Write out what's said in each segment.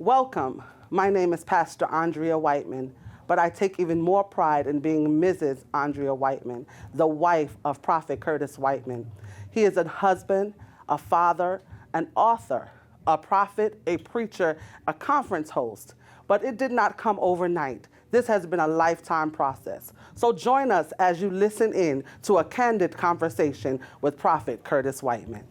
Welcome. My name is Pastor Andrea Whiteman, but I take even more pride in being Mrs. Andrea Whiteman, the wife of Prophet Curtis Whiteman. He is a husband, a father, an author, a prophet, a preacher, a conference host. But it did not come overnight. This has been a lifetime process. So join us as you listen in to a candid conversation with Prophet Curtis Whiteman.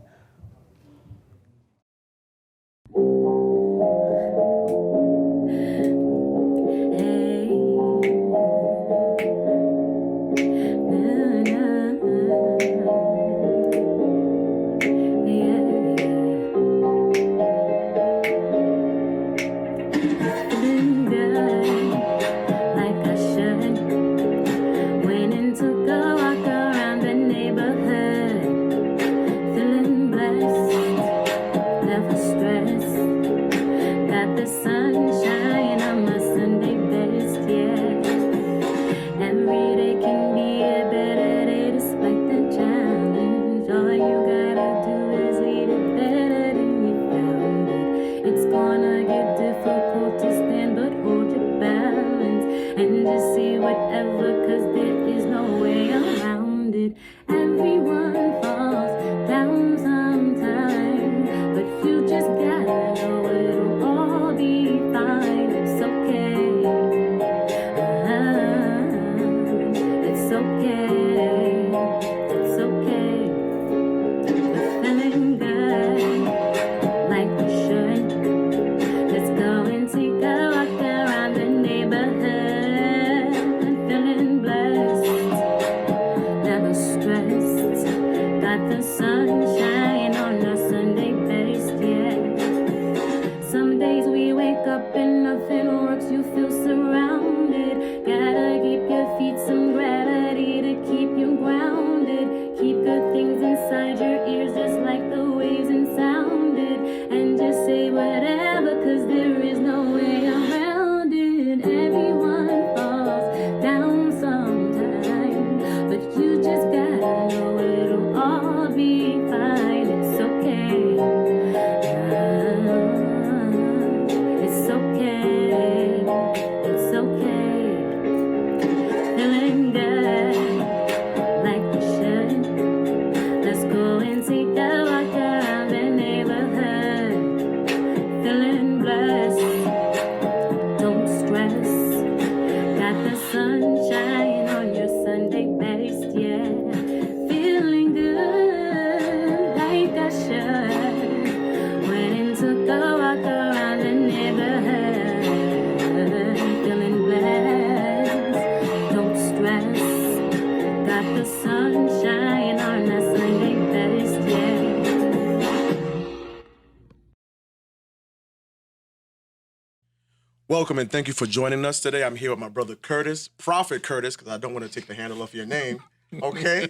Welcome and thank you for joining us today. I'm here with my brother Curtis, Prophet Curtis, because I don't want to take the handle off your name. Okay.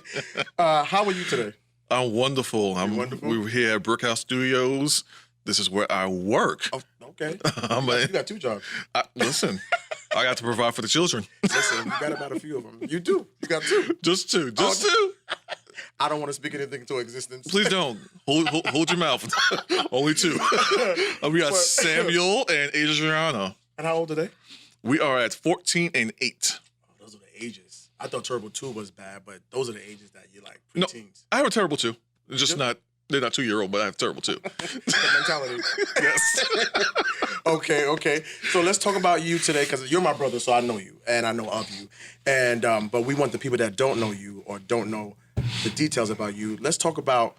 How are you today? I'm wonderful. Wonderful? We're here at Brickhouse Studios. This is where I work. Oh, okay. You got two jobs. Listen, I got to provide for the children. Listen, you got about a few of them. You do. You got two. Just two. Two. I don't want to speak anything into existence. Please don't. Hold your mouth. Only two. We got Samuel and Adriana. And how old are they? We are at 14 and 8. Oh, those are the ages. I thought Terrible 2 was bad, but those are the ages that you're like No, preteens. I have a Terrible 2. Just not, they're not 2-year-old, but I have Terrible 2. The mentality. Yes. Okay. So let's talk about you today, because you're my brother, so I know you, and I know of you. And but we want the people that don't know you or don't know the details about you. Let's talk about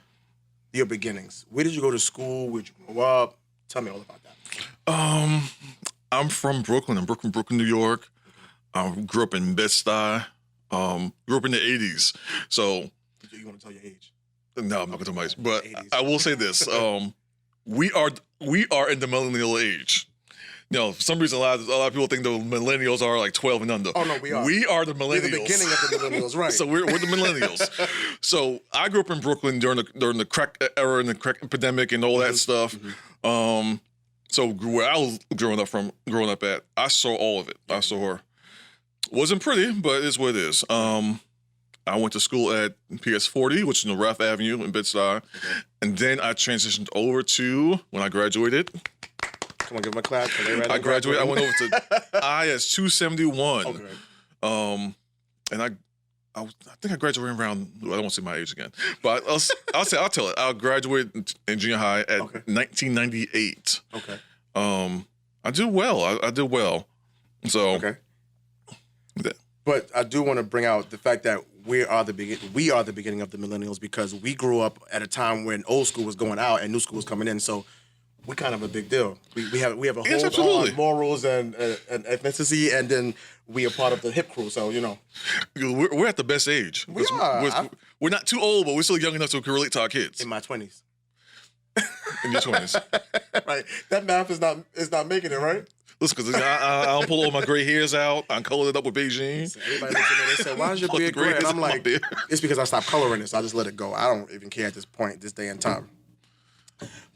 your beginnings. Where did you go to school? Where did you grow up? Tell me all about that. I'm from Brooklyn. I'm Brooklyn, New York. Grew up in Bed-Stuy. Grew up in the 80s. So you want to tell your age? No, I'm not going to tell my age. But 80s. I will say this. We are in the millennial age. You know, for some reason, a lot of people think the millennials are like 12 and under. Oh, no, we are. We are the millennials. We're the beginning of the millennials, right. So we're the millennials. So I grew up in Brooklyn during the crack era and the crack epidemic and all that stuff. Mm-hmm. So where I was growing up at, I saw all of it. I saw her. Wasn't pretty, but it's what it is. I went to school at PS40, which is in Raff Avenue in Bed-Stuy. And then I transitioned over to, when I graduated, Come on, give them a clap. I graduated. I went over to IS 271. Okay. And I think I graduated around. I don't want to say my age again, but I'll tell it. I graduated in junior high at 1998. Okay. I did well. I did well. So. Okay. But I do want to bring out the fact that we are the beginning of the millennials, because we grew up at a time when old school was going out and new school was coming in. So we kind of a big deal. We have a hold on morals and ethnicity, and then we are part of the hip crew. So we're at the best age. We are. We're not too old, but we're still young enough so we can relate to our kids. In my 20s. In your 20s. Right. That math is not making it, right? Listen, because I don't pull all my gray hairs out. I color it up with Beijing. So everybody looks at me, they say, "Why is your beard gray?" And I'm like, "It's because I stopped coloring it, so I just let it go. I don't even care at this point, this day and time."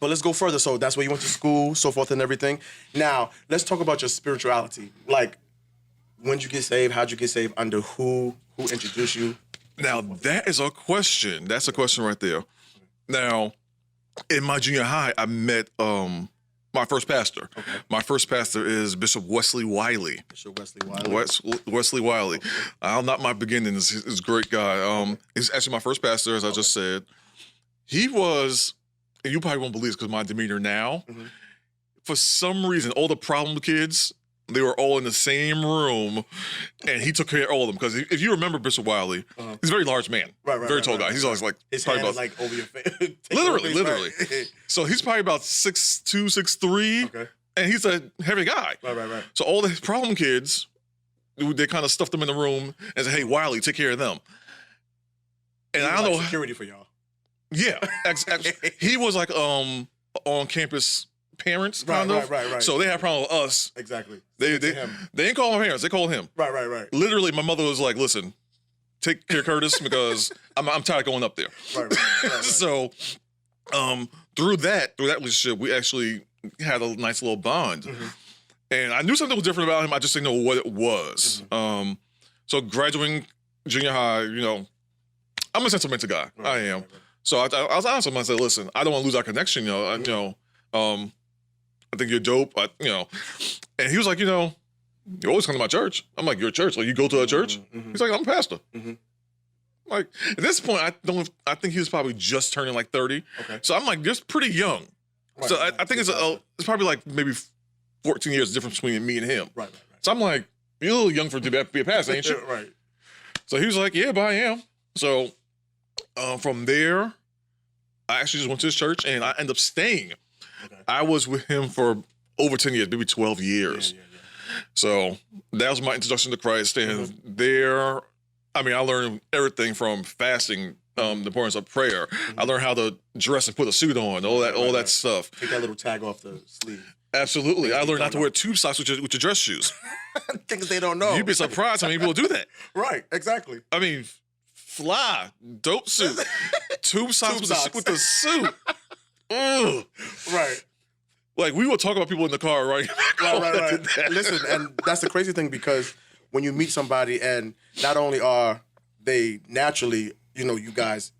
But let's go further. So that's where you went to school, so forth and everything. Now, let's talk about your spirituality. Like, when did you get saved? How'd you get saved? Under who? Who introduced you? Now, that is a question. That's a question right there. Now, in my junior high, I met my first pastor. Okay. My first pastor is Bishop Wesley Wiley. Bishop Wesley Wiley. Wesley Wiley. Not my beginnings. He's a great guy. He's actually my first pastor, as I just said. He was, and you probably won't believe this because my demeanor now, for some reason, all the problem kids, they were all in the same room, and he took care of all of them. Because if you remember Bishop Wiley, he's a very large man, very tall guy. He's always like his probably hand about is like over your face, literally. So he's probably about 6'2", 6'3", and he's a heavy guy. Right. So all the problem kids, they kind of stuffed them in the room and said, "Hey, Wiley, take care of them." And I don't know security for y'all. Yeah, he was like on campus. Parents, kind of. Right. So they had a problem with us. Exactly. They didn't call my parents. They called him. Right. Literally, my mother was like, "Listen, take care of Curtis because I'm tired of going up there." Right. So, through that relationship, we actually had a nice little bond, and I knew something was different about him. I just didn't know what it was. So graduating junior high, I'm a sentimental guy. I am. So I was honest with him. I said, "Listen, I don't want to lose our connection. I think you're dope, And he was like, you always come to my church. I'm like, your church? Like, you go to a church? He's like, I'm a pastor. Like, at this point, I think he was probably just turning like 30. Okay. So I'm like, just pretty young. Right, so I think it's probably like maybe 14 years difference between me and him. Right. So I'm like, you're a little young for to be a pastor, ain't you? Right. So he was like, yeah, but I am. So from there, I actually just went to his church and I ended up staying. Okay. I was with him for over 10 years, maybe 12 years. Yeah. So that was my introduction to Christ. And there, I learned everything from fasting, the importance of prayer. I learned how to dress and put a suit on, all that stuff. Take that little tag off the sleeve. Absolutely. I learned not to wear tube socks with your dress shoes. Things they don't know. You'd be surprised how many people do that. Right, exactly. Fly, dope suit, tube socks with the suit. Ugh. Right. Like, we would talk about people in the car, right? Right. Listen, and that's the crazy thing, because when you meet somebody and not only are they naturally, you guys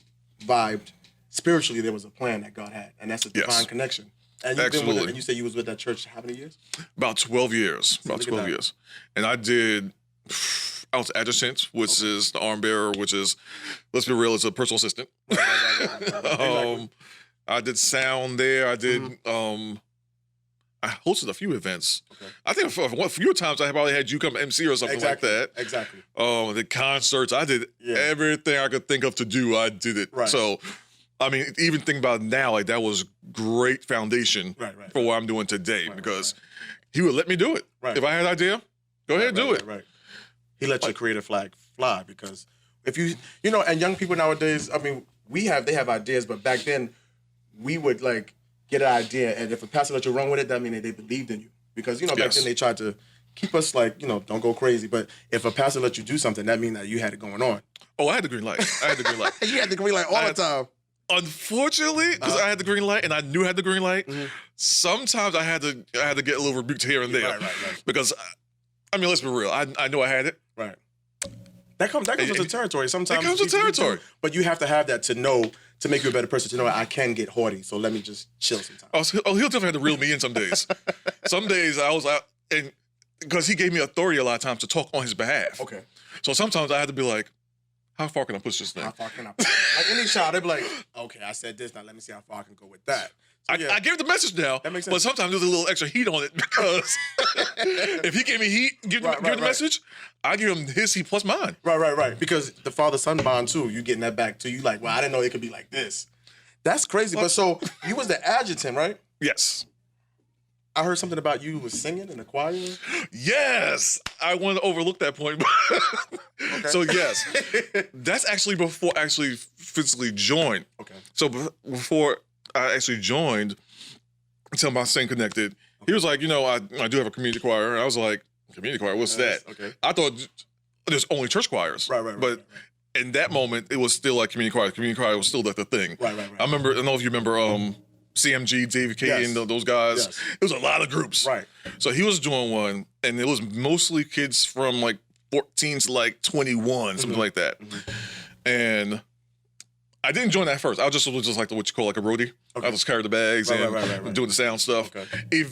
vibed, spiritually there was a plan that God had, and that's a divine connection. And you've been with it, and you said you was with that church how many years? About 12 years. About 12 years. And I was adjutant, which is the arm bearer, which is, let's be real, it's a personal assistant. Right. I did sound there. I did. I hosted a few events. Okay. I think a few times I probably had you come MC or something like that. Exactly. The concerts. I did everything I could think of to do. I did it. Right. So, even thinking about it now, like, that was great foundation for what I'm doing today, because he would let me do it. Right. If I had an idea, go ahead and do it. Right. He let your creative flag fly, because if and young people nowadays, they have ideas, but back then, we would get an idea, and if a pastor let you run with it, that means they believed in you. Because back then they tried to keep us don't go crazy. But if a pastor let you do something, that means that you had it going on. Oh, I had the green light. You had the green light all the time. Unfortunately, because I had the green light and I knew I had the green light, sometimes I had to get a little rebuked here and there. Right. Because let's be real, I know I had it. Right. That comes with the territory. Sometimes it comes with territory. But you have to have that to make you a better person, to know I can get haughty, so let me just chill sometimes. Oh, he'll definitely have to reel me in some days. Some days I was out, and because he gave me authority a lot of times to talk on his behalf. Okay. So sometimes I had to be like, how far can I push this thing? How far can I push? Like any child, they'd be like, okay, I said this, now let me see how far I can go with that. So, I give the message now, that makes sense. but sometimes there's a little extra heat on it because if he gave me heat, give the message, I give him his heat plus mine. Right. Because the father-son bond too, you getting that back too. You like, well, I didn't know it could be like this. That's crazy. But so you was the adjutant, right? Yes. I heard something about you was singing in the choir. Yes, I wanted to overlook that point. Okay. So yes, that's actually before I actually physically joined. Okay. So before I actually joined, until my Saint connected, he was like, I do have a community choir, and I was like, community choir, what's that? Okay. I thought there's only church choirs. Right. But in that moment, it was still like community choir. Community choir was still like the thing. Right. I don't know if you remember CMG, David K, Yes. and those guys. Yes. It was a lot of groups. Right. So he was doing one, and it was mostly kids from like 14 to like 21, something like that. And I didn't join that first. I was just like what you call like a roadie. Okay. I just carried the bags and doing the sound stuff. Okay. He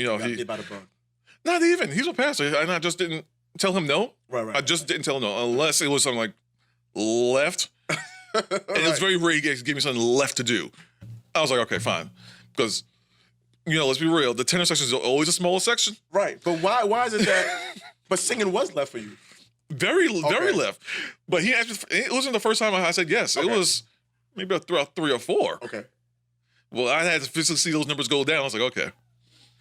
got bit by the bug. not even. He's a pastor, and I just didn't tell him no. Right. I just didn't tell him no, unless it was something like left. And it was very rare he gave me something left to do. I was like, okay, fine. Because, let's be real, the tenor section is always a smaller section. Right. But why is it that but singing was left for you? Very left. But he asked me, it wasn't the first time I said yes. Okay. It was maybe about 3 or 4. Okay. Well, I had to physically see those numbers go down. I was like, okay.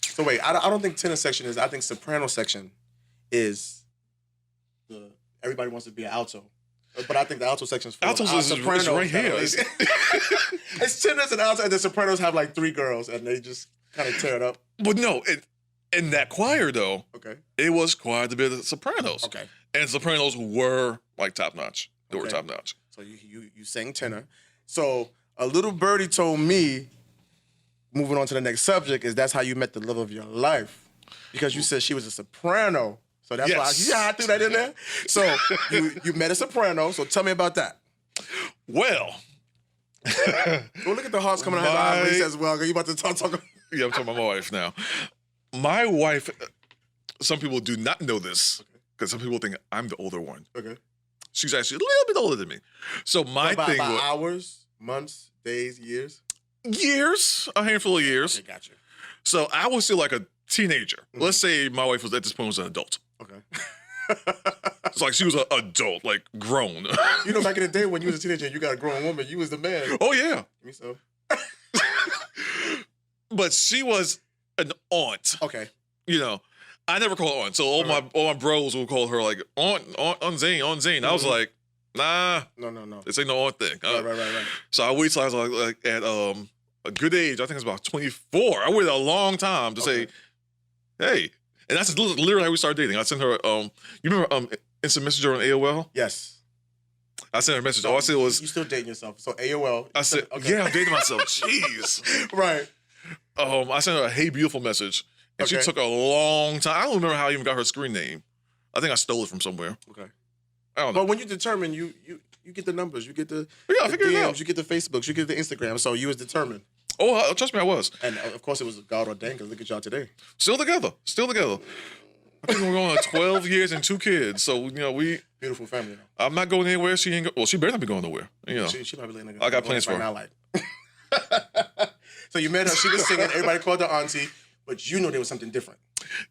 So wait, I don't think tenor section is, I think soprano section is everybody wants to be an alto. But I think the alto section is for Altos is sopranos right here. It's tenors and alto, and the sopranos have like 3 girls, and they just kind of tear it up. But no, in that choir, though, Okay. it was quite a bit of sopranos. Okay. And sopranos were like top notch. They were Okay. top notch. So you sang tenor. So a little birdie told me, moving on to the next subject, is that's how you met the love of your life. Because you said she was a soprano. So that's why I threw that in there. So you met a soprano. So tell me about that. Well, Go look at the hearts coming out of his eyes when he says, well, you about to talk. yeah, I'm talking about my wife now. My wife, some people do not know this because some people think I'm the older one. Okay. She's actually a little bit older than me. So my thing by was hours, months, days, years? years, a handful of years. Okay, gotcha. So I was still like a teenager. Let's say my wife was at this point was an adult. Okay. It's like she was an adult, like grown. Back in the day when you was a teenager and you got a grown woman, you was the man. Oh yeah. Me so. But she was an aunt. Okay. I never called her aunt. So all my bros would call her like aunt Zane. I was like, nah. No. This ain't no aunt thing. Right. So I waited till I was like at a good age. I think it's about 24. I waited a long time to say, hey. And that's literally how we started dating. I sent her, you remember instant messenger on AOL? Yes. I sent her a message. So All I said was, you still dating yourself. So AOL. I said, okay. yeah, I'm dating myself. Jeez. Right. I sent her a hey beautiful message. And she Okay. took a long time. I don't remember how I even got her screen name. I think I stole it from somewhere. Okay. I don't know. But when you determine, you get the numbers, you get the, I figured it DMs, out. you get the Facebooks, you get the Instagram. So you was determined. Oh, trust me, I was. And of course it was God ordained, because look at y'all today. Still together. I think we're going on 12 years and 2 kids. So, we... Beautiful family. Though. I'm not going anywhere. She ain't well, she better not be going nowhere. She might be laying I got plans for her. now, like. So you met her, she was singing, everybody called her auntie, but you know there was something different.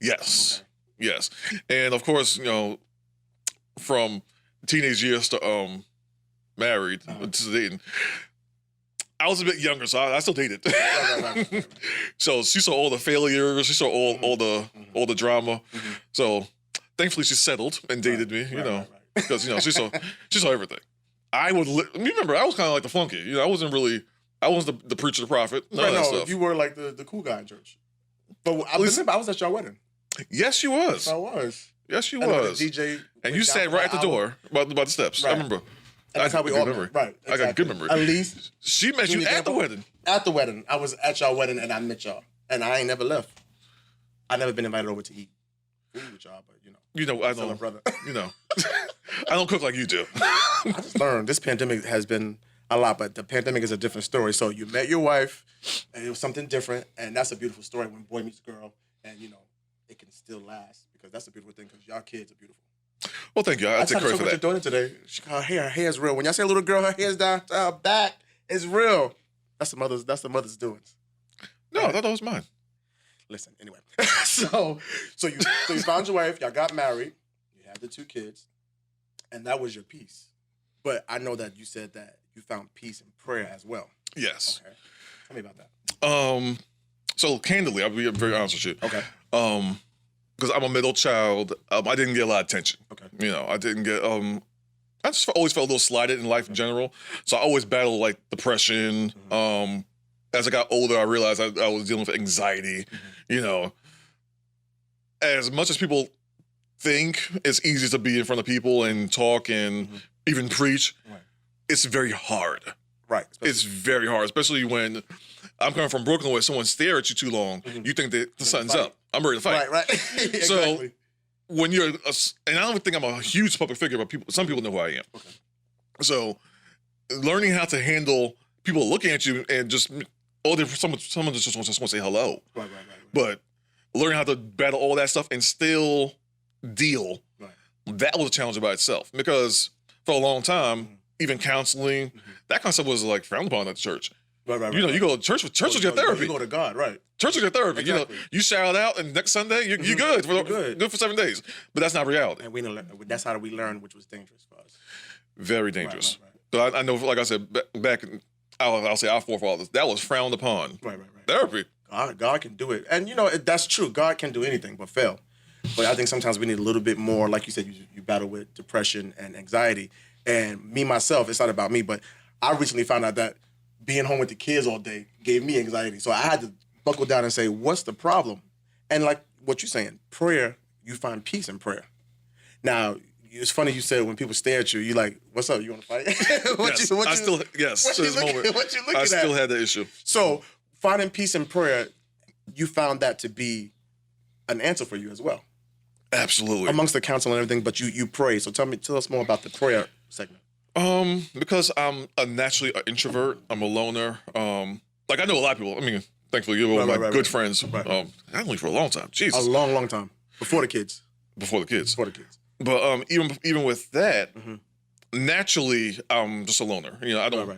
Yes. Okay. Yes. And of course, from teenage years to married to dating, I was a bit younger, so I still dated. Right. So she saw all the failures, she saw all the drama. Mm-hmm. So thankfully she settled and dated me, because she saw everything. Remember, I was kind of like the flunky. I wasn't the preacher, the prophet, none of that stuff. You were like the cool guy in church. But I remember I was at your wedding. Yes, you was. I was. Yes, you And was. the DJ And you sat right at the door by the steps. Right. I remember. And that's how we all remember. met. Right. Exactly. I got a good memory. At least she met you at the wedding. At the wedding. I was at your wedding and I met y'all. And I ain't never left. I never been invited over to eat food with y'all, but I still a don't, brother. I don't cook like you do. I just learned this pandemic has been a lot, but the pandemic is a different story. So you met your wife, and it was something different, and that's a beautiful story when boy meets girl, and it can still last because that's a beautiful thing because y'all kids are beautiful. Well, thank you. I take credit for what that. you're doing today. Her hair is real. When y'all say a little girl, her hair's down to her back, it's real. That's the mother's doings. No, I thought that was mine. Listen, anyway. so you found your wife, y'all got married, you had the 2 kids, and that was your peace. But I know that you said that you found peace in prayer as well. Yes. Okay. Tell me about that. So candidly, I'll be very honest with you. Okay. Because I'm a middle child, I didn't get a lot of attention. Okay. I didn't get. I just always felt a little slighted in life in general. So I always battled like depression. Mm-hmm. As I got older, I realized I was dealing with anxiety. Mm-hmm. As much as people think it's easy to be in front of people and talk and even preach, right. It's very hard. Right. It's very hard, especially when I'm coming from Brooklyn where someone stare at you too long, you think that something's up. I'm ready to fight. Right. Exactly. So when you're, and I don't think I'm a huge public figure, but some people know who I am. Okay. So learning how to handle people looking at you and just, someone just wants to say hello. Right. But learning how to battle all that stuff and still deal, that was a challenge by itself. Because for a long time, even counseling, that kind of stuff was like frowned upon at the church. Right. You go to church was your therapy. You go to God, right. Church is your therapy. Exactly. You shout out, and next Sunday you're good. Good for 7 days. But that's not reality. And that's how we learned, which was dangerous for us. Very dangerous. Right. So I know, like I said, back I'll say our forefathers, that was frowned upon. Right. Therapy. God can do it. And, that's true. God can do anything but fail. But I think sometimes we need a little bit more, like you said, you battle with depression and anxiety. And me, myself, it's not about me, but I recently found out that being home with the kids all day gave me anxiety. So I had to buckle down and say, what's the problem? And like what you're saying, prayer, you find peace in prayer. Now, it's funny you said when people stare at you, you're like, what's up? You want to fight? Yes, I still had the issue. So finding peace in prayer, you found that to be an answer for you as well. Absolutely. Amongst the council and everything, but you pray. So tell us more about the prayer segment. Because I'm naturally an introvert, I'm a loner. Like I know a lot of people. I mean, thankfully you're one of my good friends. Right. Only for a long time. Jesus. A long time. Before the kids. But even with that, naturally I'm just a loner. I don't.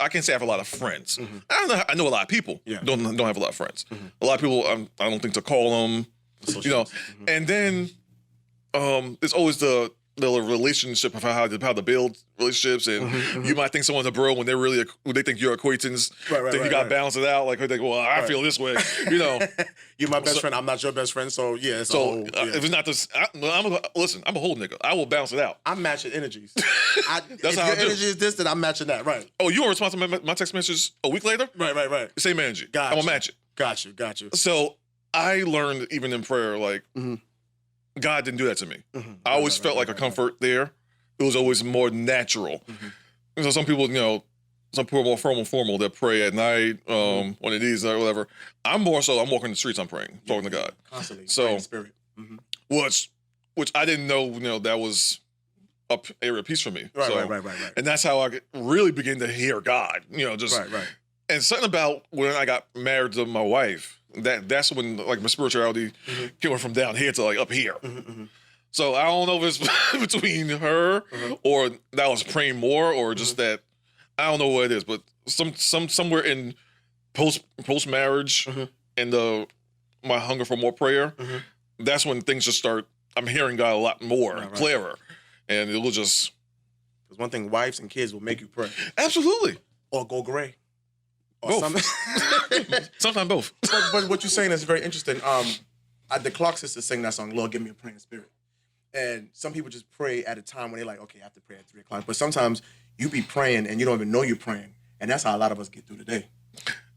I can't say I have a lot of friends. I know a lot of people. Yeah. Don't have a lot of friends. A lot of people I don't think to call them. And then there's always the relationship of how to build relationships, and you might think someone's a bro when they think you're acquaintance. Right, you got to balance it out. Like they think, well, I feel this way. You're my best friend. I'm not your best friend. So yeah. If it's not this, listen. I'm a whole nigga. I will balance it out. I'm matching energies. That's how I do. Your energy is this, then I'm matching that. Right. Oh, you were responsible for my text messages a week later. Right. Same energy. I'm gonna match it. Got you. So I learned even in prayer, like. God didn't do that to me. I always felt like a comfort there. It was always more natural. So some people, some people are more formal. They pray at night, one of these or whatever. I'm walking the streets, I'm praying, talking to God. Constantly. So, spirit. which I didn't know, that was an area of peace for me. Right. And that's how I really began to hear God, just. Right. And something about when I got married to my wife, that's when like my spirituality came from down here to like up here. So I don't know if it's between her or that I was praying more or just that I don't know what it is, but somewhere in post marriage and my hunger for more prayer, that's when things just start. I'm hearing God a lot more clearer, and it will just. Because one thing, wives and kids will make you pray. Absolutely. Or go gray. Or both. Sometimes both. But what you're saying is very interesting. The Clark sisters sing that song, Lord, give me a praying spirit. And some people just pray at a time when they're like, okay, I have to pray at 3 o'clock. But sometimes you be praying and you don't even know you're praying. And that's how a lot of us get through the day.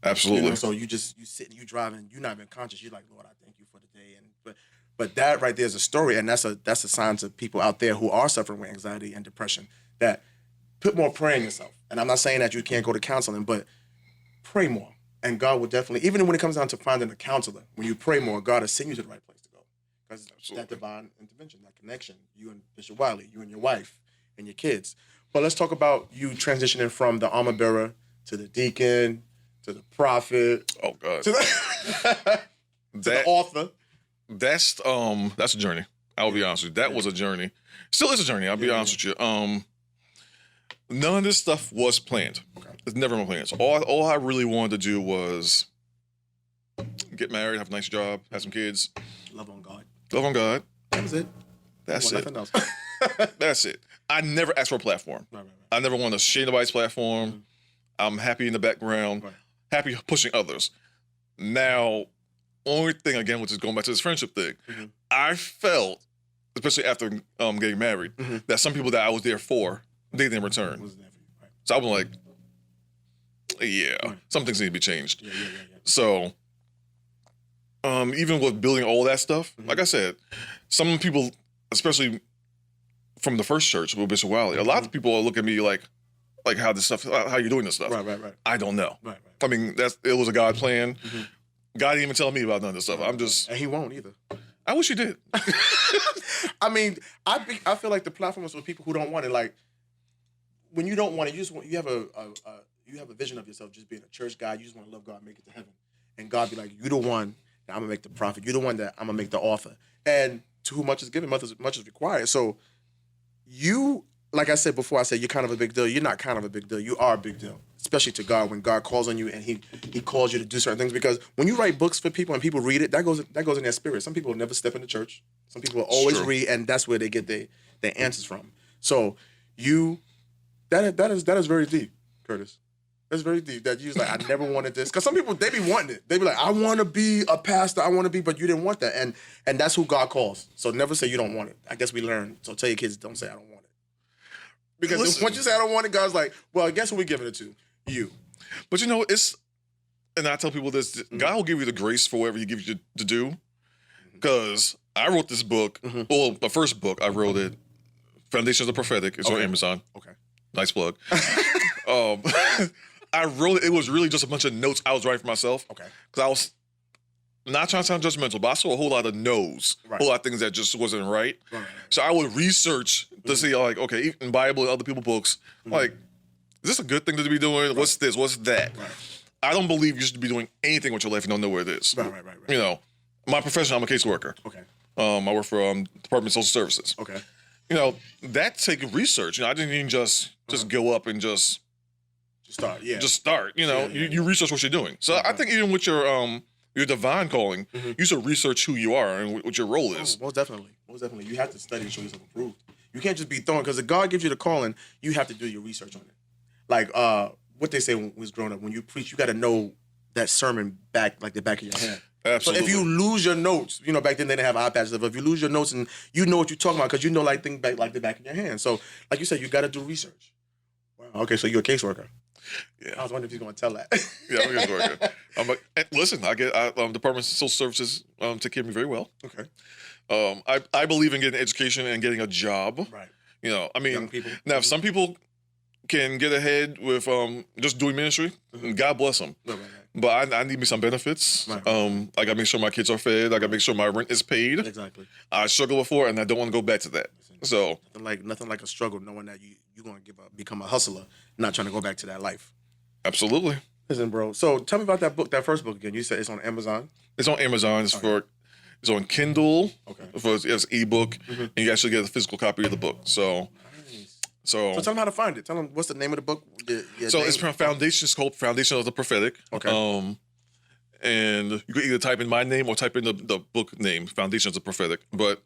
Absolutely. So you sit and you driving, you're not even conscious. You're like, Lord, I thank you for the day. But that right there is a story. And that's a sign to people out there who are suffering with anxiety and depression that put more prayer in yourself. And I'm not saying that you can't go to counseling, but pray more, and God will definitely, even when it comes down to finding a counselor, when you pray more, God will send you to the right place to go. Because Absolutely. that divine intervention, that connection, you and Bishop Wiley, you and your wife and your kids. But let's talk about you transitioning from the armor bearer to the deacon, to the prophet, Oh God. to the author. That's a journey. I'll be honest with you. That was a journey. Still is a journey. I'll be honest with you. None of this stuff was planned. Okay. It's never been planned. So all I really wanted to do was get married, have a nice job, have some kids, Love on God. love on God. That was it. That's it. Nothing else. That's it. I never asked for a platform. Right. I never wanted to share nobody's platform. Mm-hmm. I'm happy in the background, Right. happy pushing others. Now, only thing again, which is going back to this friendship thing, Mm-hmm. I felt, especially after getting married, Mm-hmm. that some people that I was there for, they didn't return. Wasn't there for you. Right. So I was like, yeah, Right. some things need to be changed. Yeah. So, even with building all that stuff, Mm-hmm. like I said, some people, especially from the first church with Bishop Wiley, a lot of people look at me like how this stuff, how you're doing this stuff. Right. I don't know. Right. I mean, it was a God plan. Mm-hmm. God didn't even tell me about none of this stuff. I'm just, And he won't either. I wish he did. I mean, I feel like the platform is for people who don't want it. Like, when you don't want it, you have a vision of yourself just being a church guy. You just want to love God, and make it to heaven, and God be like, "You the one that I'm gonna make the prophet. You the one that I'm gonna make the author." And to whom much is given, much is required. So, you, like I said before, I said you're kind of a big deal. You're not kind of a big deal. You are a big deal, especially to God when God calls on you and He calls you to do certain things. Because when you write books for people and people read it, that goes in their spirit. Some people will never step into church. Some people will always True. read, and that's where they get their answers from. So that is very deep, Curtis. That's very deep. That you're like, I never wanted this. Because some people, they be wanting it. They be like, I want to be a pastor. I want to be, but you didn't want that. And that's who God calls. So never say you don't want it. I guess we learn. So tell your kids, don't say I don't want it. Because Listen. once you say I don't want it, God's like, well, guess who we giving it to? You. But you know, and I tell people this, God will give you the grace for whatever He gives you to do. Because I wrote this book, well, my first book, I wrote it, Foundations of the Prophetic. It's on Amazon. Okay. Nice plug. I wrote it. It was really just a bunch of notes I was writing for myself. Okay. Because I was not trying to sound judgmental, but I saw a whole lot of no's, a whole lot of things that just wasn't right. Right. So I would research to see, like, okay, in Bible and other people's books, like, is this a good thing to be doing? What's this? What's that? Right. I don't believe you should be doing anything with your life and don't know where it is. Right. You know, my profession, I'm a caseworker. Okay. I work for Department of Social Services. Okay. You know, that takes research. You know, I didn't even just go up and just Start. Yeah. start. You know, Yeah. You research what you're doing. So I think even with your divine calling, you should research who you are and what your role is. Most definitely. You have to study and show yourself approved. You can't just be throwing, because if God gives you the calling, you have to do your research on it. Like what they say when we was growing up, when you preach, you got to know that sermon like the back of your hand. Absolutely. So if you lose your notes, you know, back then they didn't have iPads, but if you lose your notes and you know what you're talking about, because you know like things back like the back of your hand. So like you said, you got to do research. Wow. Okay, so you're a caseworker. Yeah. I was wondering if you're going to tell that. Yeah, I'm a caseworker. Listen, I get Department of Social Services take care of me very well. Okay. I believe in getting education and getting a job. Right. You know, I mean, Young people. now if some people can get ahead with just doing ministry, God bless them. Right. But I need me some benefits. Right. I got to make sure my kids are fed. I got to make sure my rent is paid. Exactly. I struggled before, and I don't want to go back to that. So Nothing like a struggle, knowing that you're going to become a hustler, not trying to go back to that life. absolutely, Listen, bro. So tell me about that first book again. You said it's on Amazon. it's on Amazon. It's on Kindle. Okay. It's ebook, and you actually get a physical copy of the book. So So tell them how to find it. Tell them what's the name of the book. it's Foundation. It's called Foundation of the Prophetic. Okay. And you could either type in my name or type in the book name, Foundation of the Prophetic. But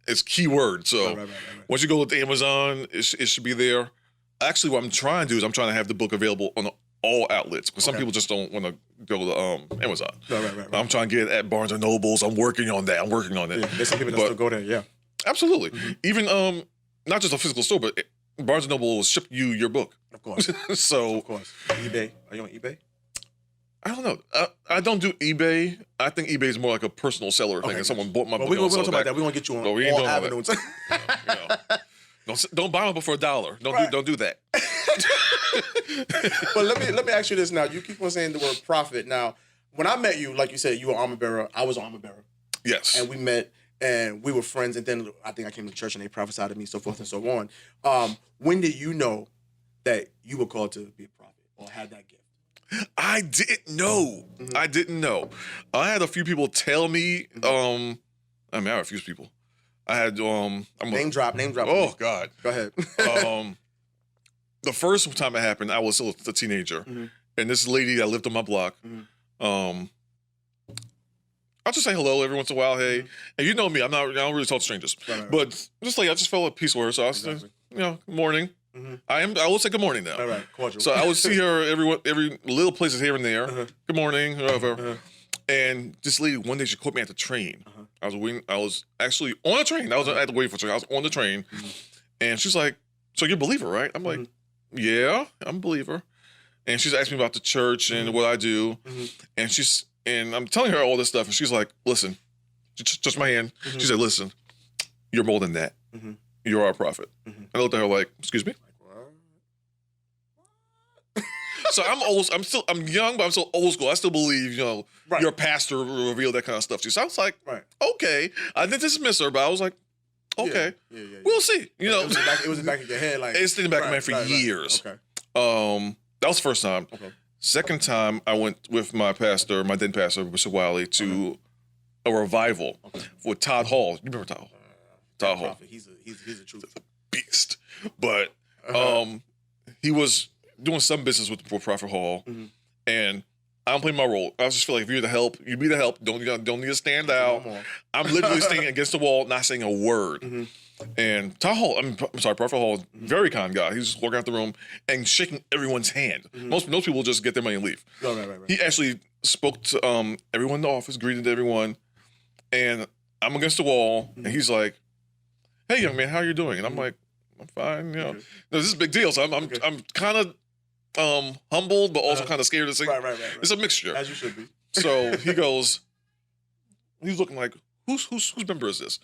it's keyword. So Right. once you go to Amazon, it should be there. Actually, what I'm trying to do is I'm trying to have the book available on all outlets, because some people just don't want to go to Amazon. Right. I'm trying to get it at Barnes and Nobles. I'm working on that. Yeah, there's some people that still go there. Yeah. Absolutely. Even not just a physical store, but Barnes and Noble will ship you your book. Of course. So Of course. eBay. Are you on eBay? I don't know. I don't do eBay. I think eBay is more like a personal seller thing. Okay, And someone bought my book. We're and going to I'll talk sell it about that. back. We're going to get you on No, we ain't all doing all that. avenues. You know. Don't buy them for $1. Don't do that. But let me ask you this now. You keep on saying the word prophet. Now, when I met you, like you said, you were armor bearer. I was armor bearer. Yes. And we met and we were friends. And then I think I came to church and they prophesied to me, so forth and so on. When did you know that you were called to be a prophet or had that gift? I didn't know. I didn't know. I had a few people tell me. I had a few people. I had Name drop. Oh God. Go ahead. The first time it happened, I was still a teenager, and this lady that lived on my block. I'll just say hello every once in a while. Hey, and you know me, I don't really talk to strangers, but just like I just felt at peace with her. So I was, good morning. I will say good morning now. All right, cordial. So I would see her every little places here and there. Good morning, whatever. And this lady one day she caught me at the train. I was actually on a train. I was at the waiting for a train. I was on the train, and she's like, "So you're a believer, right?" I'm like, "Yeah, I'm a believer." And she's asking me about the church and what I do, and I'm telling her all this stuff, and she's like, "Listen," just touched my hand. She said, "Listen, you're more than that. You're our prophet." I looked at her like, "Excuse me." So I'm young, but I'm still old school. I still believe, your pastor will reveal that kind of stuff to you. So I was like, okay. I didn't dismiss her, but I was like, okay, we'll see. It was in the back of your head, like it's in the back of my head for years. Okay. That was the first time. Okay. Second time, I went with my then pastor, Bishop Wiley, to a revival with Todd Hall. You remember Todd Hall? Todd Hall. He's a truth. Beast. But he was doing some business with Prophet Hall, and I'm playing my role. I just feel like if you're the help, you be the help. Don't need to stand out. I'm literally standing against the wall, not saying a word. And Prophet Hall, very kind guy. He's just walking out the room and shaking everyone's hand. Most people just get their money and leave. Right. He actually spoke to everyone in the office, greeted everyone, and I'm against the wall, and he's like, "Hey, young man, how are you doing?" And I'm like, "I'm fine." This is a big deal, so I'm kind of humbled, but also kind of scared to say. Right. It's a mixture, as you should be. So he goes, he's looking like, whose member is this?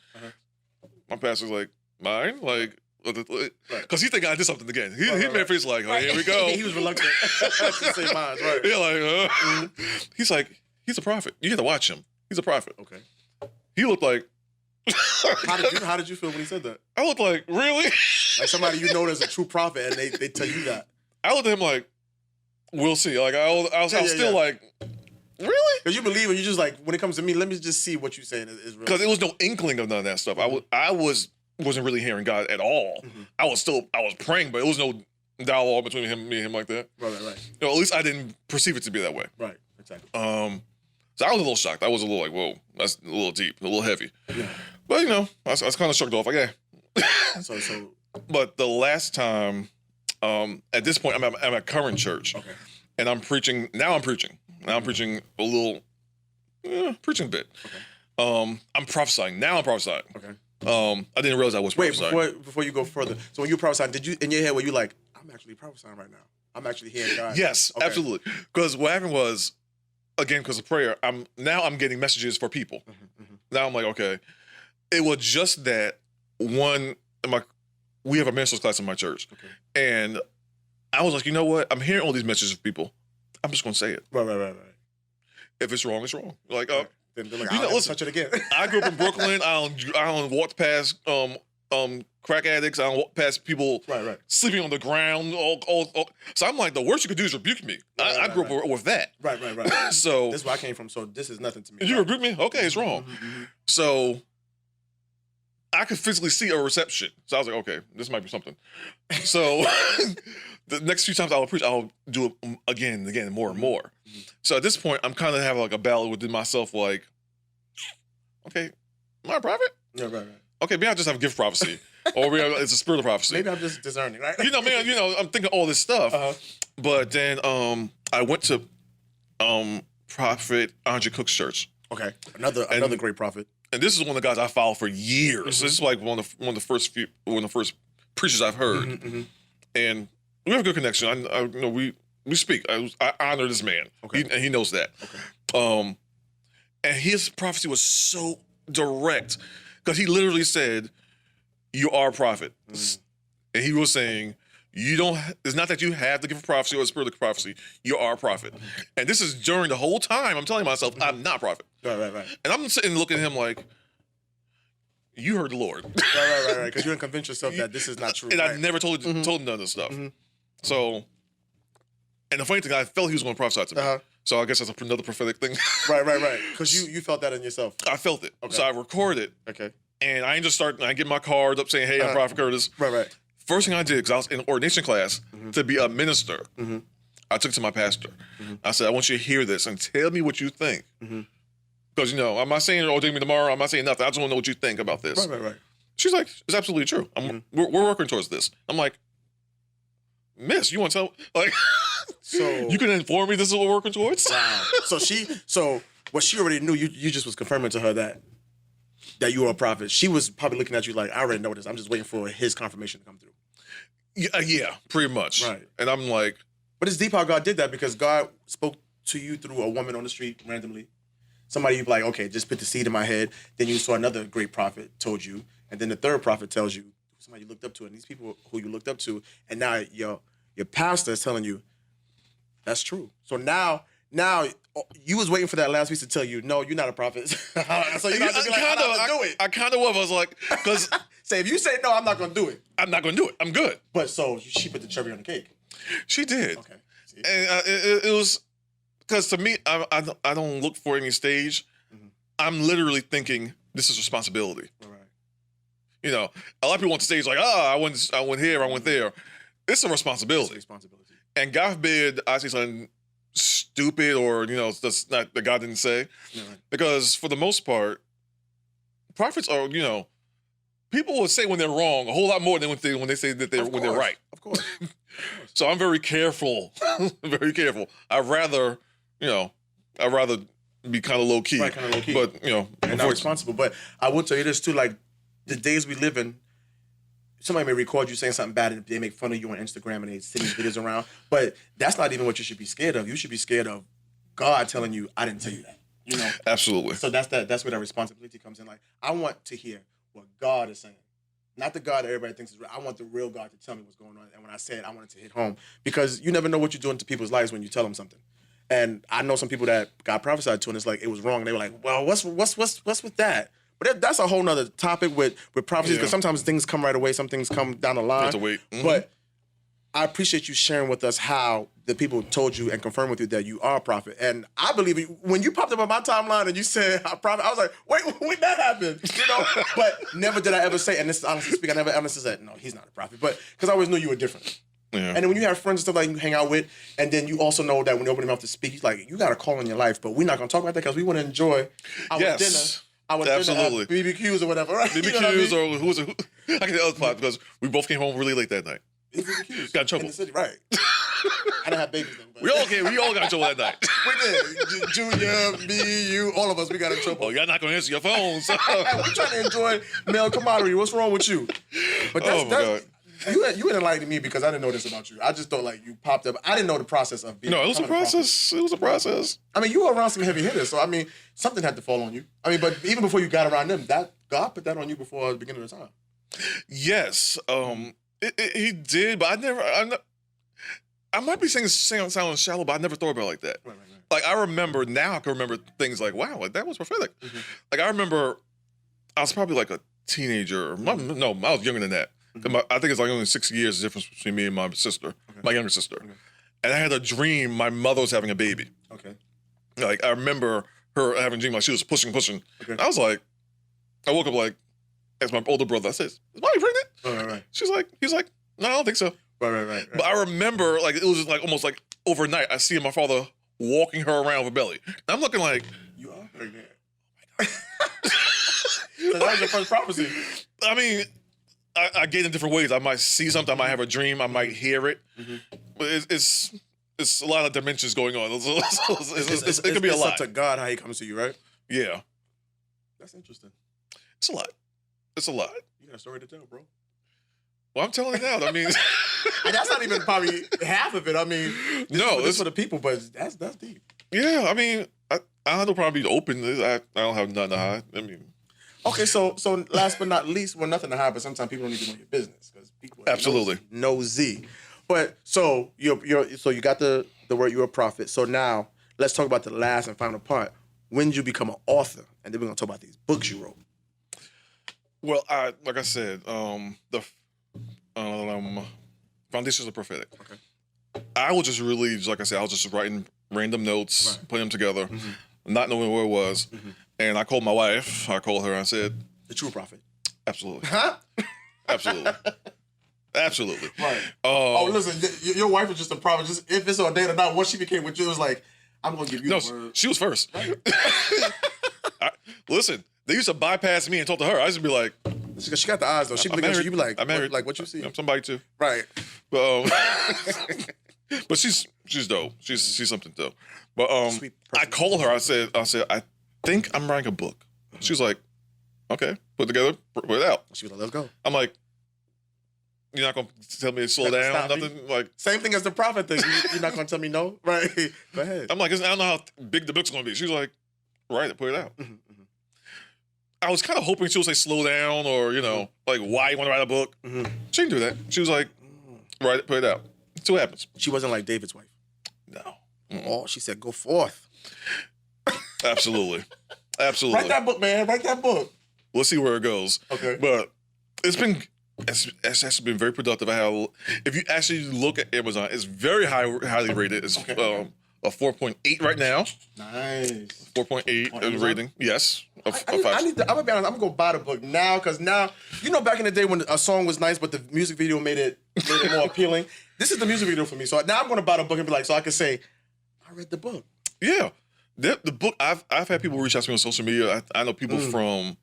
My pastor's like, mine, like, because he think I did something again. He made a face like, oh, here we go. He was reluctant to say mine, right? Yeah, like, he's like, he's a prophet. You got to watch him. He's a prophet. Okay. He looked like. How did you feel when he said that? I looked like, really? Like somebody you know as a true prophet, and they tell you that. I looked at him like, we'll see. Like I was still like, really? Because you believe, and you just like, when it comes to me, let me just see what you're saying is real. Because there was no inkling of none of that stuff. I wasn't really hearing God at all. I was praying, but it was no dialogue between me and him like that. Right. At least I didn't perceive it to be that way. Right, exactly. So I was a little shocked. I was a little like, whoa, that's a little deep, a little heavy. Yeah. But I was kind of shrugged off, like, yeah. So. But the last time, at this point, I'm at current church, and I'm preaching. Now I'm preaching a little, preaching a bit. Okay. I'm prophesying. Now I'm prophesying. Okay. I didn't realize I was prophesying. Wait, before you go further, so when you prophesying, did you in your head were you like, I'm actually prophesying right now? I'm actually hearing God. Yes, absolutely. Because what happened was, again, because of prayer, I'm getting messages for people. Now I'm like, okay. It was just that we have a ministers class in my church, and I was like, you know what? I'm hearing all these messages from people. I'm just gonna say it. Right. If it's wrong, it's wrong. Like, then they're like, I'll touch it again. I grew up in Brooklyn. I don't walk past crack addicts. I don't walk past people sleeping on the ground. So I'm like, the worst you could do is rebuke me. I grew up with that. Right. So this is where I came from. So this is nothing to me. You rebuke me? Okay, it's wrong. So I could physically see a reception. So I was like, okay, this might be something. So the next few times I'll preach, I'll do it again, more and more. So at this point, I'm kind of having like a battle within myself, like, okay, am I a prophet? Yeah, right. Okay, maybe I just have a gift of prophecy. Or maybe it's a spirit of prophecy. Maybe I'm just discerning, right? I'm thinking all this stuff. But then I went to Prophet Andre Cook's church. Okay, another great prophet. And this is one of the guys I followed for years. This is like one of the first preachers I've heard. And we have a good connection. We speak. I honor this man. Okay. And he knows that. Okay. And his prophecy was so direct because he literally said, "You are a prophet," and he was saying, You don't. It's not that you have the gift of prophecy or the spirit of prophecy. You are a prophet, and this is during the whole time I'm telling myself I'm not a prophet. Right. And I'm sitting looking at him like, you heard the Lord. Right. Because you didn't convince yourself that this is not true. And I never told him none of this stuff. So, and the funny thing, I felt he was going to prophesy to me. So I guess that's another prophetic thing. Right. Because you felt that in yourself. I felt it. Okay. So I recorded it. Okay. And I ain't just start. I get my card up saying, "Hey, I'm Prophet Curtis." Right. First thing I did, because I was in ordination class to be a minister, I took it to my pastor. I said, "I want you to hear this and tell me what you think." Because I'm not saying ordain me tomorrow. I'm not saying nothing. I just want to know what you think about this. Right. She's like, "It's absolutely true. We're working towards this." I'm like, "Miss, you want to tell like?" So you can inform me this is what we're working towards? Wow. So what she already knew, you just was confirming to her that you were a prophet. She was probably looking at you like, I already know this. I'm just waiting for his confirmation to come through. Yeah, pretty much. Right. And I'm like, but it's deep how God did that, because God spoke to you through a woman on the street randomly. Somebody you'd be like, okay, just put the seed in my head. Then you saw another great prophet told you, and then the third prophet tells you somebody you looked up to, and these people who you looked up to, and now your pastor is telling you that's true. So now you was waiting for that last piece to tell you, no, you're not a prophet. So you're not gonna be like, I'm not gonna do it. I kind of was. I was like, because say if you say no, I'm not gonna do it. I'm not gonna do it. I'm good. But so she put the cherry on the cake. She did. Okay. See? And it was because to me, I don't look for any stage. I'm literally thinking this is responsibility. Right. A lot of people want the stage like, I went here, I went there. It's a responsibility. And God forbid I say something stupid or that's not that God didn't say, because for the most part, prophets are people will say when they're wrong a whole lot more than when they say that they're right. Of course. So I'm very careful, very careful. I'd rather be kind of low key, right, kind of low key, but and not responsible. But I will tell you this too: like the days we live in. Somebody may record you saying something bad and they make fun of you on Instagram and they send these videos around. But that's not even what you should be scared of. You should be scared of God telling you, I didn't tell you that. Absolutely. So that's where that responsibility comes in. Like, I want to hear what God is saying. Not the God that everybody thinks is real. I want the real God to tell me what's going on. And when I say it, I want it to hit home. Because you never know what you're doing to people's lives when you tell them something. And I know some people that got prophesied to and it's like, it was wrong. And they were like, well, what's with that? But that's a whole nother topic with prophecies, because sometimes things come right away, some things come down the line. You have to wait. But I appreciate you sharing with us how the people told you and confirmed with you that you are a prophet. And I believe it. When you popped up on my timeline and you said I'm a prophet, I was like, wait, when that happened? But never did I ever say, and this is honestly speaking, I never honestly said, no, he's not a prophet. But because I always knew you were different. Yeah. And then when you have friends and stuff like you hang out with, and then you also know that when you open your mouth to speak, he's like, you got a call in your life, but we're not going to talk about that because we want to enjoy our dinner. Absolutely. BBQs or whatever, right? BBQs or who's I can tell the other part because we both came home really late that night. BBQs. Got in trouble. In the city, right. I didn't have babies then. But. We all got in trouble that night. We did. Junior, me, you, all of us, we got in trouble. Oh, y'all not going to answer your phones. We're trying to enjoy male camaraderie. What's wrong with you? But that's you enlightened me because I didn't know this about you. I just thought like you popped up. I didn't know the process of being. No, it was a process. It was a process. I mean, you were around some heavy hitters, so I mean, something had to fall on you. I mean, but even before you got around them, that God put that on you before the beginning of the time. Yes, he did, but I might be sounding shallow, but I never thought about it like that. Right. Like I remember now, I can remember things like, wow, like that was prophetic. Like I remember, I was probably like a teenager. No, I was younger than that. I think it's like only 6 years difference between me and my sister, my younger sister. And I had a dream my mother was having a baby. Okay. Like I remember her having a dream like she was pushing. Okay. I was like, I woke up like, asked my older brother, I said, is Mommy pregnant? Right. He's like, no, I don't think so. Right. But I remember like it was just like almost like overnight. I see my father walking her around with belly. And I'm looking like, you are pregnant. Oh my God. So that was your first prophecy. I mean, I get in different ways. I might see something. I might have a dream. I might hear it. But it's a lot of dimensions going on. It could be a lot. It's up to God how he comes to you, right? Yeah. That's interesting. It's a lot. You got a story to tell, bro. Well, I'm telling you now. I mean, and that's not even probably half of it. I mean, this is for the people, but that's deep. Yeah, I mean, I don't probably be open. I don't have nothing to hide. I mean, Okay, so last but not least, well, nothing to hide, but sometimes people don't need to know your business because people are Absolutely. nosy. But so you got the word you're a prophet. So now let's talk about the last and final part. When did you become an author? And then we're gonna talk about these books you wrote. Well, like I said, the Foundations of Prophetic. Okay. I was just really, like I said, I was just writing random notes, putting them together, not knowing where it was. And I called my wife. I called her and I said, The true prophet. absolutely. Huh? Absolutely. Absolutely. Right. Listen, your wife is just a prophet. Just if it's ordained or not, once she became with you, it was like, I'm going to give you the word. She was first. Listen, they used to bypass me and talk to her. I used to be like, She got the eyes, though. She be looking at you, you be like, I'm married. Like, what you see? I'm somebody too. Right. But, but she's dope. She's something dope. But Sweet I called her. I said, I think I'm writing a book. She was like, okay, put it together, put it out. She was like, let's go. I'm like, you're not gonna tell me to slow down, Stop me. nothing like. Same thing as the prophet thing. You're not going to tell me no? Right. Go ahead. I'm like, I don't know how big the book's gonna be. She's like, write it, put it out. I was kind of hoping she would say slow down or, like, why you want to write a book. She didn't do that. She was like, write it, put it out. See what happens. She wasn't like David's wife. No. Oh, she said, go forth. Absolutely. Write that book, man. Write that book. We'll see where it goes. Okay. But it's actually been very productive. If you actually look at Amazon, it's very highly rated. It's a 4.8 right now. Nice. 4.8 rating. Yes. I'm gonna be honest. I'm gonna go buy the book now because now, back in the day when a song was nice, but the music video made it more appealing. This is the music video for me. So now I'm gonna buy the book and be like, so I can say, I read the book. Yeah. The book. I've had people reach out to me on social media. I know people from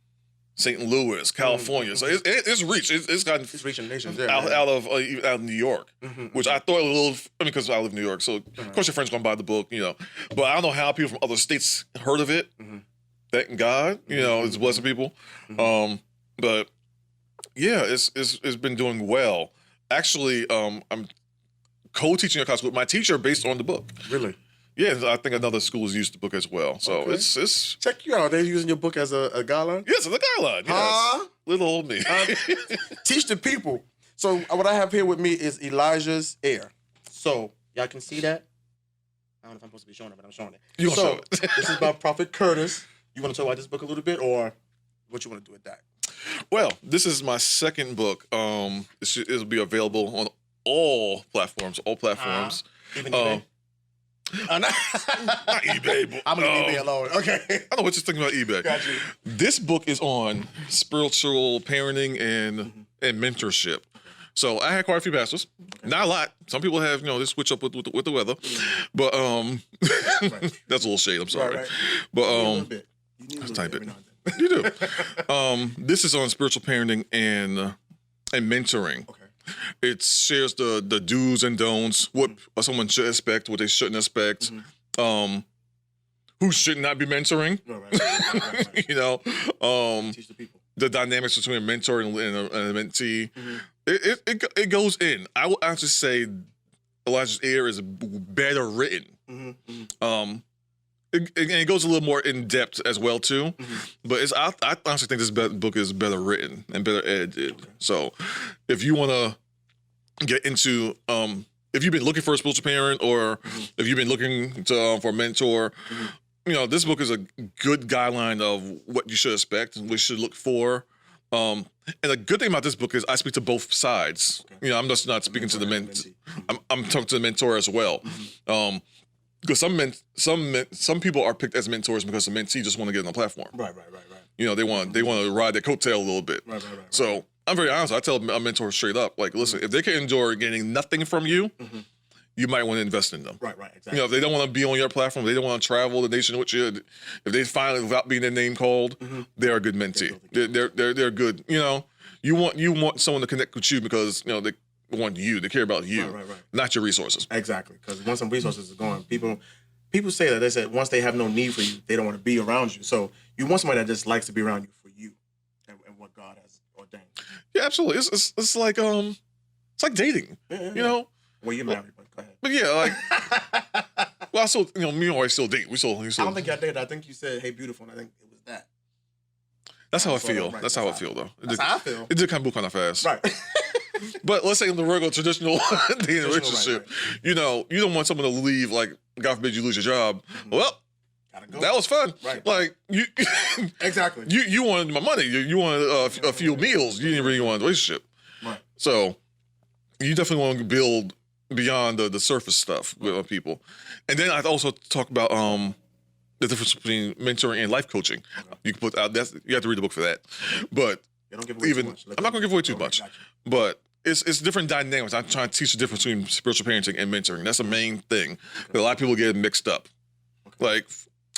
St. Louis, California. So it's reached. It's reaching nations. Out of New York, which I thought a little. because I live in New York, so of course your friends gonna buy the book, But I don't know how people from other states heard of it. Thank God, it's blessing people. But yeah, it's been doing well. Actually, I'm co-teaching a class with my teacher based on the book. Really? Yeah, I think another school has used the book as well. So it's check you out. They're using your book as a guideline? Yes, as a guideline. Yes. Little old me. Teach the people. So what I have here with me is Elijah's Air. So y'all can see that? I don't know if I'm supposed to be showing it, but I'm showing it. You gonna show it. This is about Prophet Curtis. You want to talk about this book a little bit, or what you want to do with that? Well, this is my second book. It'll be available on all platforms. Even eBay? Not eBay. But, I'm gonna leave eBay alone. Okay. I know what you're thinking about eBay. Got you. This book is on spiritual parenting and mentorship. So I had quite a few pastors. Not a lot. Some people have, they switch up with the weather. But that's a little shade. I'm sorry. Right. But a little bit. You need a that's little type bit it. every now and then. You do. This is on spiritual parenting and mentoring. Okay. It shares the do's and don'ts, what someone should expect, what they shouldn't expect, who should not be mentoring. Right. Teach the people. The dynamics between a mentor and a mentee. It goes in. I will actually say Elijah's Air is better written. It goes a little more in depth as well too, but I honestly think this book is better written and better edited. Okay. So, if you want to get into, if you've been looking for a spiritual parent or if you've been looking for a mentor, this book is a good guideline of what you should expect and what you should look for. And the good thing about this book is I speak to both sides. Okay. I'm just not speaking to the mentee. I'm talking to the mentor as well. Because some people are picked as mentors because the mentee just want to get on the platform. Right. They want to ride their coattail a little bit. Right. So I'm very honest. I tell a mentor straight up, like, listen, if they can endure getting nothing from you, you might want to invest in them. Right, exactly. If they don't want to be on your platform, they don't want to travel the nation with you. If they finally, without being their name called, they're a good mentee. They're good. You want someone to connect with you because they want you. They care about you, right. Not your resources. Exactly, because once some resources are gone, people say that. They said once they have no need for you, they don't want to be around you. So you want somebody that just likes to be around you for you and what God has ordained. Yeah, absolutely. It's like dating. Yeah. Well, you're married, but go ahead. But yeah, well, I still, me and my wife still date. We still. I don't think y'all dated. I think you said, "Hey, beautiful," and I think it was that. That's how I Sort of, feel. right, That's how I feel, though. That's how I feel. It did kind of move kind of fast. Right. But let's say in the regular traditional dating relationship, right. you know, you don't want someone to leave, like, God forbid you lose your job. Well, Gotta go. that was fun. Right. Like, you Exactly. you wanted my money. You wanted a few meals. You didn't really want a relationship. Right. So you definitely want to build beyond the surface stuff with people. And then I'd also talk about the difference between mentoring and life coaching. You can put out you have to read the book for that. But Yeah, don't give away too much. I'm not gonna give away too Okay, much. gotcha. But it's different dynamics. I'm trying to teach the difference between spiritual parenting and mentoring. That's the main thing. A lot of people get mixed up. Like,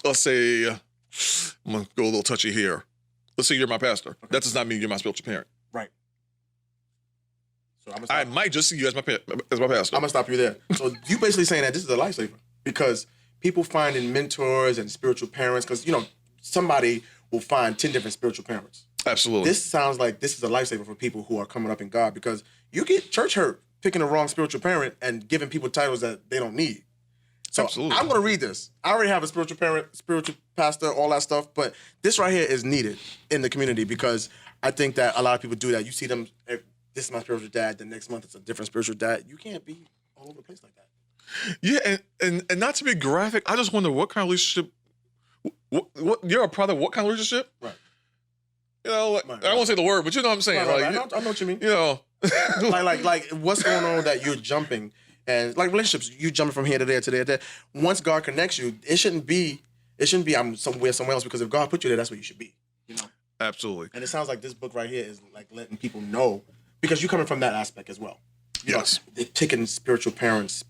let's say I'm gonna go a little touchy here. Let's say you're my pastor. That does not mean you're my spiritual parent. Right. So I might just see you as my pastor. I'm gonna stop you there. So you basically saying that this is a lifesaver because people find in mentors and spiritual parents, because somebody will find 10 different spiritual parents. Absolutely. This sounds like this is a lifesaver for people who are coming up in God, because you get church hurt picking the wrong spiritual parent and giving people titles that they don't need. So Absolutely. I'm gonna read this. I already have a spiritual parent, spiritual pastor, all that stuff, but this right here is needed in the community because I think that a lot of people do that. You see them, this is my spiritual dad, the next month it's a different spiritual dad. You can't be all over the place like that. Yeah, and not to be graphic, I just wonder what kind of relationship. What you're a product of what kind of relationship? Right. You know, Right. I won't say the word, but you know what I'm saying. Right, Like, right. I know what you mean. you know, like what's going on that you're jumping, and like relationships, you jumping from here to there to there to there. Once God connects you, it shouldn't be I'm somewhere else, because if God put you there, that's where you should be. absolutely. And it sounds like this book right here is like letting people know, because you're coming from that aspect as well. Yes. They're picking spiritual parents,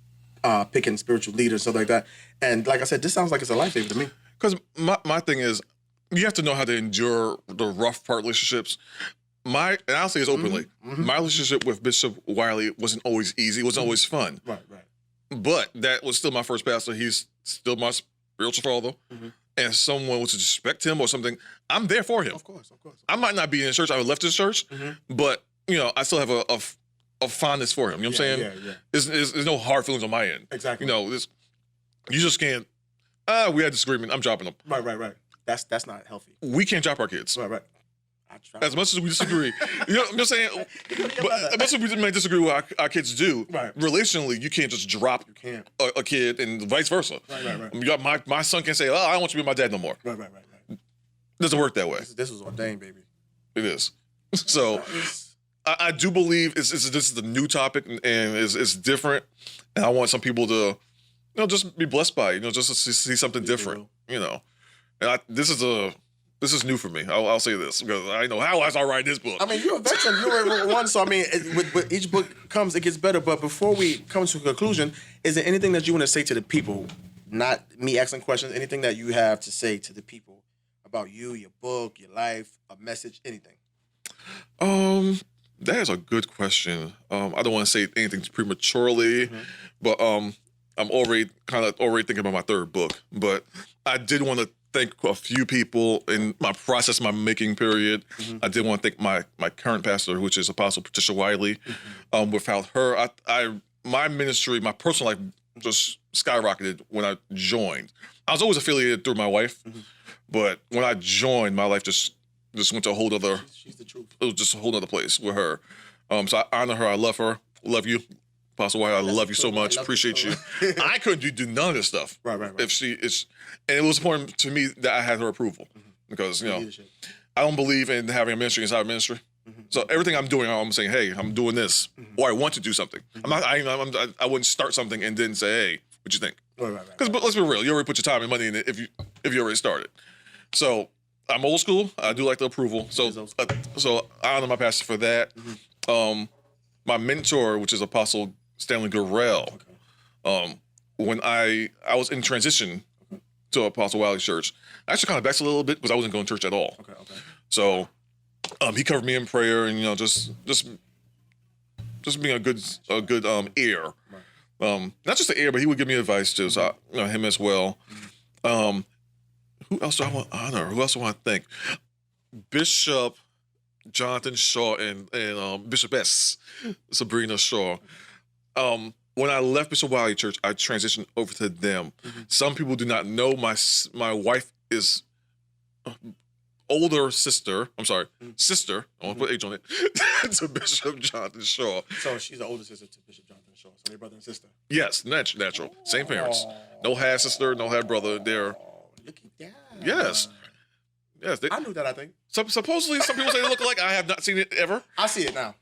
picking spiritual leaders, stuff like that. And like I said, this sounds like it's a lifesaver to me. Because my thing is, you have to know how to endure the rough part relationships. And I'll say this openly, my relationship with Bishop Wiley wasn't always easy. It wasn't always fun. Right. But that was still my first pastor. He's still my spiritual father. And if someone was to disrespect him or something, I'm there for him. Of course. I might not be in church. I left his church, but I still have a fondness for him. You know what I'm saying? Yeah. There's no hard feelings on my end. Exactly. You just can't. We had disagreement. I'm dropping them. Right. That's not healthy. We can't drop our kids. Right. I try. As much as we disagree, I'm just saying. But as much as we may disagree with what our kids do, Right. relationally, you can't just drop can't. a kid and vice versa. Right. You got my son can say, "Oh, I don't want you to be my dad no more." Right. It doesn't work that way. This was ordained, baby. It is. So I do believe this is a new topic and it's different, and I want some people to, just be blessed by it. Just to see something different. And this is new for me. I'll say this because I know how I start writing this book. I mean, you're a veteran. You're one, so I mean, with each book comes, it gets better. But before we come to a conclusion, is there anything that you want to say to the people? Not me asking questions. Anything that you have to say to the people about you, your book, your life, a message, anything? That is a good question. I don't want to say anything prematurely, but I'm already thinking about my third book. But I did want to thank a few people in my process, my making period. I did want to thank my current pastor, which is Apostle Patricia Wiley. Without her, my ministry, my personal life just skyrocketed when I joined. I was always affiliated through my wife, but when I joined, my life just went to a whole other. She's the truth. It was just a whole other place with her. So I honor her. I love her. Love you, Apostle White. I love you so much. Appreciate you. I couldn't do none of this stuff. Right. If she is, and it was important to me that I had her approval because Leadership. I don't believe in having a ministry inside a ministry. So everything I'm doing, I'm saying, hey, I'm doing this, or I want to do something. I wouldn't start something and then say, hey, what you think? Right. Because let's be real, you already put your time and money in it if you already started. So I'm old school. I do like the approval. So I honor my pastor for that. My mentor, which is Apostle Stanley Gurrell, when I was in transition to Apostle Wiley's church, I actually kind of backslid a little bit because I wasn't going to church at all. Okay. So he covered me in prayer and just being a good ear. Right. Not just an ear, but he would give me advice too. So him as well. Who else do I want to honor? Who else do I want to thank? Bishop Jonathan Shaw and Bishop S. Sabrina Shaw. When I left Bishop Wiley Church, I transitioned over to them. Some people do not know my wife is older sister. I'm sorry, sister. I want to put H on it. To Bishop Jonathan Shaw. So she's the older sister to Bishop Jonathan Shaw. So they're brother and sister. Yes, natural. Same parents. No half sister, no half brother. They're Look at that. yes. Yes, I knew that. I think. Supposedly, some people say they look alike. I have not seen it ever. I see it now.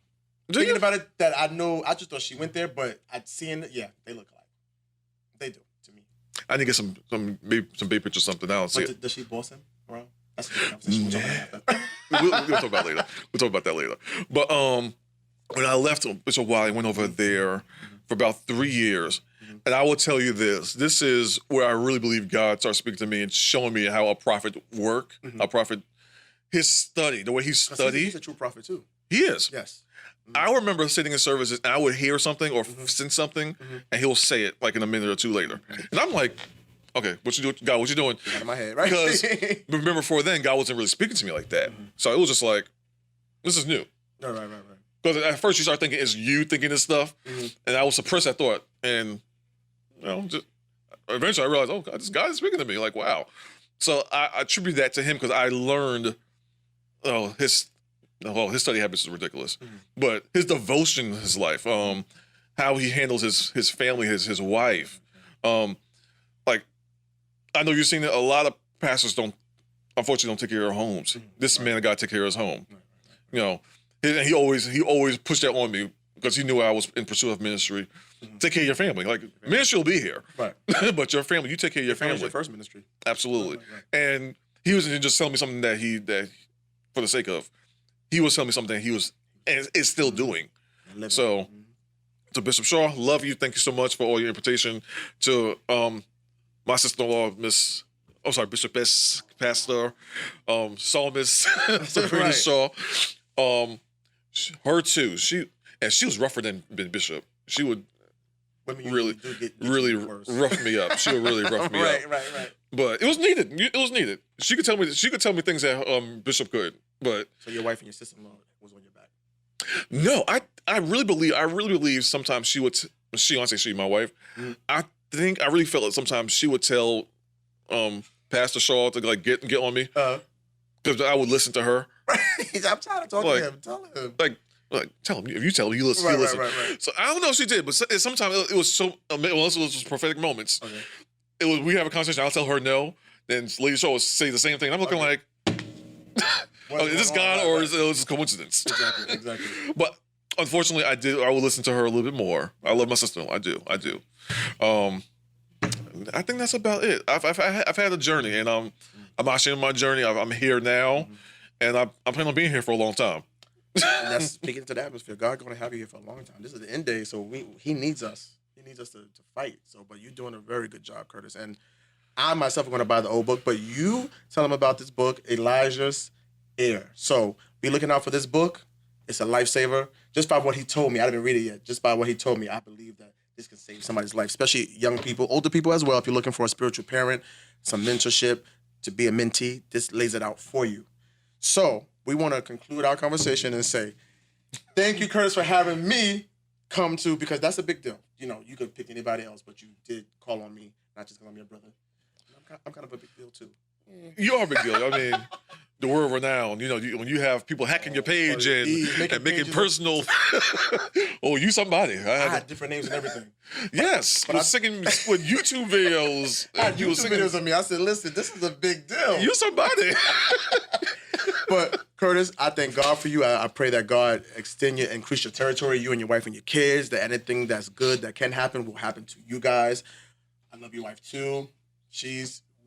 Do Thinking you? about it, that I know. I just thought she went there, but I'd seen it. Yeah, they look alike. They do to me. I need to get some baby pictures or something. I don't see it. Does she boss him around? That's a good conversation. We'll talk about that. We'll talk about it later. We'll talk about that later. But when I left Bishop Wiley, I went over there for about 3 years. And I will tell you this. This is where I really believe God started speaking to me and showing me how a prophet work, a prophet, his study, the way he studied. He's a true prophet too. He is. Yes. I remember sitting in services and I would hear something or sense something and he'll say it like in a minute or two later. And I'm like, okay, what you doing? God, what you doing? Out of my head, right? Because remember before then, God wasn't really speaking to me like that. So it was just like, this is new. Right. Because at first you start thinking, it's you thinking this stuff. And I would suppress that thought. And, you know, just eventually I realized, oh, God, this God is speaking to me. Like, wow. So I attribute that to him because I learned, his study habits is ridiculous. But his devotion in his life, how he handles his family, his wife. Like, I know you've seen that a lot of pastors unfortunately don't take care of their homes. This man of God took care of his home. You know, and he always pushed that on me because he knew I was in pursuit of ministry. Take care of your family. Like, ministry will be here. Right. But your family, you take care of your family. Your first ministry. Absolutely. Right. And he was just telling me something that for the sake of, he was telling me something that he was and is still doing. So, to Bishop Shaw, love you. Thank you so much for all your invitation. To my sister-in-law, Bishopess, Pastor, Psalmist, Sabrina Right. Shaw. Her too. She was rougher than Bishop. She would Women really, do get really worse. rough me up. She would really rough me up. Right. But it was needed. It was needed. She could tell me things that Bishop could. But So your wife and your sister-in-law was on your back. no, I really believe sometimes she would. She, I say she, my wife. I really felt that sometimes she would tell Pastor Shaw to like get on me because I would listen to her. I'm trying to talk to him. Tell him. Like tell him. If you tell him, you listen. You listen. Right. So I don't know if she did, but sometimes it was so. Unless it was prophetic moments. Okay. It was. We have a conversation. I'll tell her no. Then Lady Shaw would say the same thing. I'm looking like, is this God or is this coincidence? Exactly. But unfortunately, I will listen to her a little bit more. I love my sister-in-law. I do. I think that's about it. I've had a journey, and I'm not sharing my journey. I'm here now, and I plan on being here for a long time. And that's speaking to the atmosphere. God going to have you here for a long time. This is the end day, so He needs us. He needs us to fight. So, but you're doing a very good job, Curtis. And I myself am going to buy the old book, but you tell them about this book, Elijah's Heir. So be looking out for this book. It's a lifesaver. Just by what he told me, I didn't read it yet. Just by what he told me, I believe that this can save somebody's life, especially young people, older people as well. If you're looking for a spiritual parent, some mentorship, to be a mentee, this lays it out for you. So we want to conclude our conversation and say, thank you, Curtis, for having me come to, because that's a big deal. You know, you could pick anybody else, but you did call on me, not just because I'm your brother. I'm kind of a big deal, too. You are a big deal. I mean, the word renowned. You know, when you have people hacking your page and making personal. Oh, you somebody. I had different names and everything. Yes, but I was singing with YouTube videos. I had YouTube videos of me. I said, listen, this is a big deal. You somebody. But Curtis, I thank God for you. I pray that God increase your territory, you and your wife and your kids, that anything that's good that can happen will happen to you guys. I love your wife too.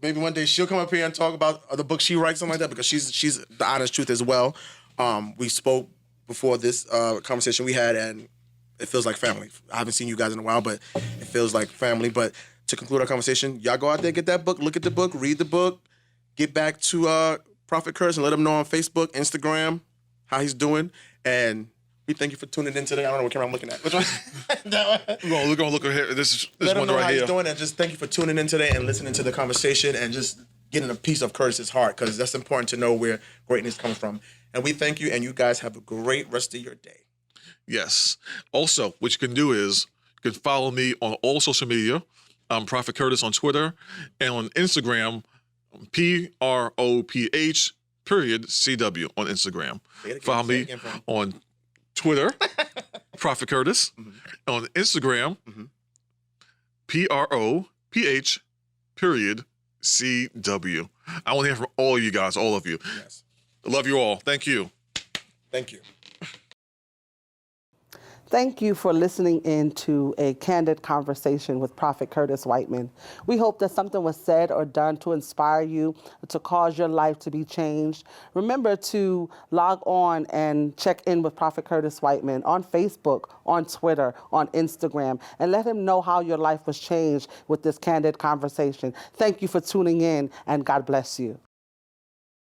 Maybe one day she'll come up here and talk about other books she writes, something like that, because she's the honest truth as well. We spoke before this conversation we had, and it feels like family. I haven't seen you guys in a while, but it feels like family. But to conclude our conversation, y'all go out there, get that book, look at the book, read the book, get back to Prophet Curtis and let him know on Facebook, Instagram, how he's doing. And we thank you for tuning in today. I don't know what camera I'm looking at. Which one? That one? We're going to look here. This Let him one know right how here. he's doing, and just thank you for tuning in today and listening to the conversation and just getting a piece of Curtis's heart, because that's important to know where greatness comes from. And we thank you, and you guys have a great rest of your day. Yes. Also, what you can do is you can follow me on all social media. I'm Prophet Curtis on Twitter and on Instagram, PROPH CW on Instagram. Follow say it me again for me. on Twitter, Prophet Curtis. On Instagram, PROPH CW. I want to hear from all you guys, all of you. Yes. I love you all. Thank you. Thank you. Thank you for listening in to a candid conversation with Prophet Curtis Whiteman. We hope that something was said or done to inspire you, to cause your life to be changed. Remember to log on and check in with Prophet Curtis Whiteman on Facebook, on Twitter, on Instagram, and let him know how your life was changed with this candid conversation. Thank you for tuning in, and God bless you.